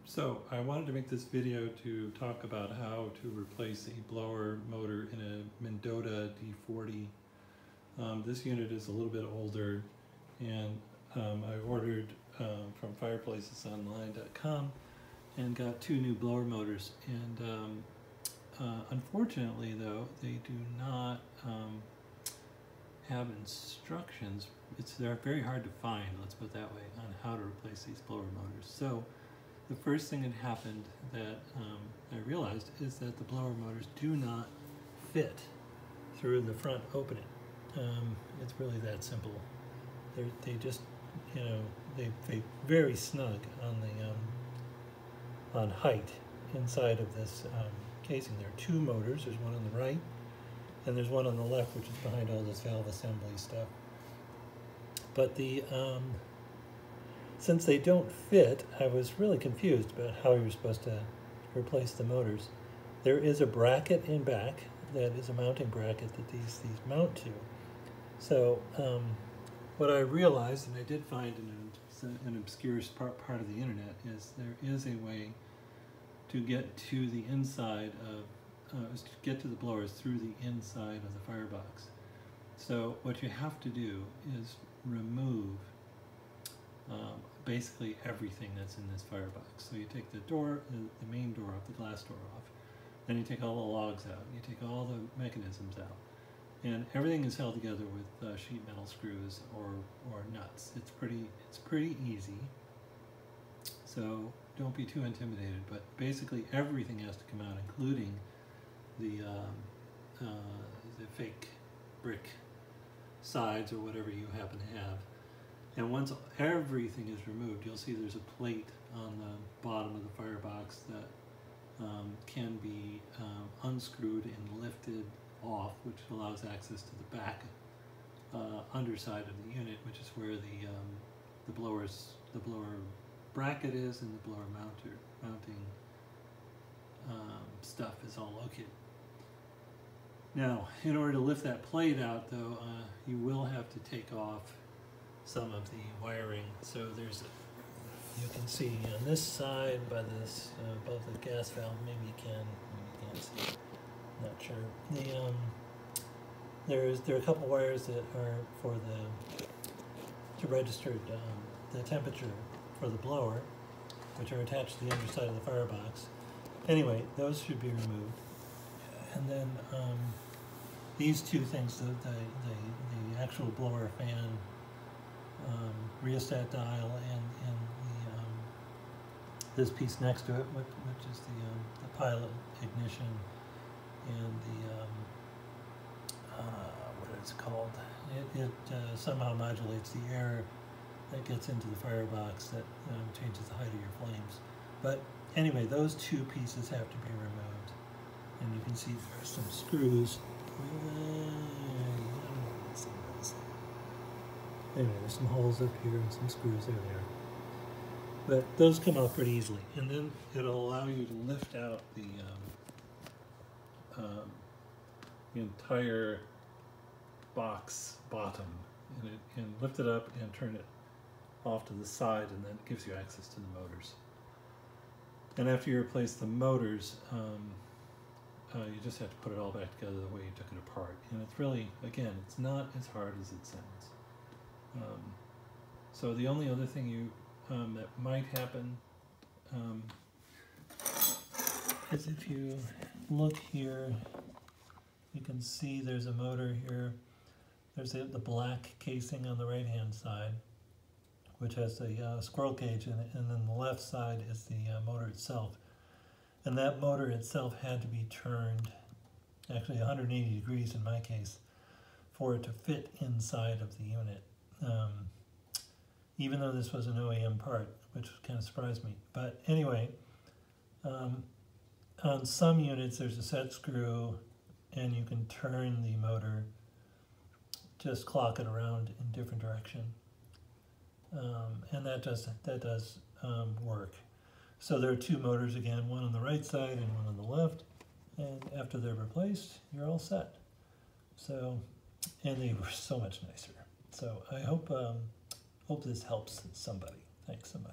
So I wanted to make this video to talk about how to replace a blower motor in a Mendota D-40. This unit is a little bit older, and I ordered from fireplacesonline.com and got two new blower motors. And unfortunately though, they do not have instructions. They're very hard to find, let's put it that way, on how to replace these blower motors. So the first thing that happened that I realized is that the blower motors do not fit through the front opening. It's really that simple. They just, you know, they very snug on the on height inside of this casing. There are two motors. There's one on the right, and there's one on the left, which is behind all this valve assembly stuff. But the since they don't fit, I was really confused about how you're supposed to replace the motors. There is a bracket in back that is a mounting bracket that these mount to. So what I realized, and I did find in an obscure part of the internet, is there is a way to get to the inside of, to get to the blowers through the inside of the firebox. So what you have to do is remove basically everything that's in this firebox. So you take the door, the main door off, the glass door off, then you take all the logs out, you take all the mechanisms out, and everything is held together with sheet metal screws or nuts. It's pretty easy, so don't be too intimidated, but basically everything has to come out, including the fake brick sides or whatever you happen to have. And once everything is removed, you'll see there's a plate on the bottom of the firebox that can be unscrewed and lifted off, which allows access to the back underside of the unit, which is where the blower bracket is and the blower mounting stuff is all located. Now, in order to lift that plate out, though, you will have to take off some of the wiring. So there's you can see on this side by this above the gas valve, maybe you can't see, not sure. There are a couple wires that are for to register the temperature for the blower, which are attached to the underside of the firebox. Anyway, those should be removed. And then these two things, the actual blower fan rheostat dial and this piece next to it, which is the pilot ignition, and what it's called. It somehow modulates the air that gets into the firebox that changes the height of your flames. But anyway, those two pieces have to be removed, and you can see there are some screws. Anyway, there's some holes up here and some screws there. But those come out pretty easily. And then it'll allow you to lift out the entire box bottom and lift it up and turn it off to the side, and then it gives you access to the motors. And after you replace the motors, you just have to put it all back together the way you took it apart. And it's really, again, it's not as hard as it sounds. So the only other thing that might happen is if you look here, you can see there's a motor here. There's the black casing on the right-hand side, which has the squirrel cage in it, and then the left side is the motor itself. And that motor itself had to be turned, actually 180 degrees in my case, for it to fit inside of the unit. Even though this was an OEM part, which kind of surprised me. But anyway, on some units there's a set screw, and you can turn the motor, just clock it around in different direction. And that does work. So there are two motors again, one on the right side and one on the left, and after they're replaced, you're all set. So, and they were so much nicer. So I hope this helps somebody. Thanks so much.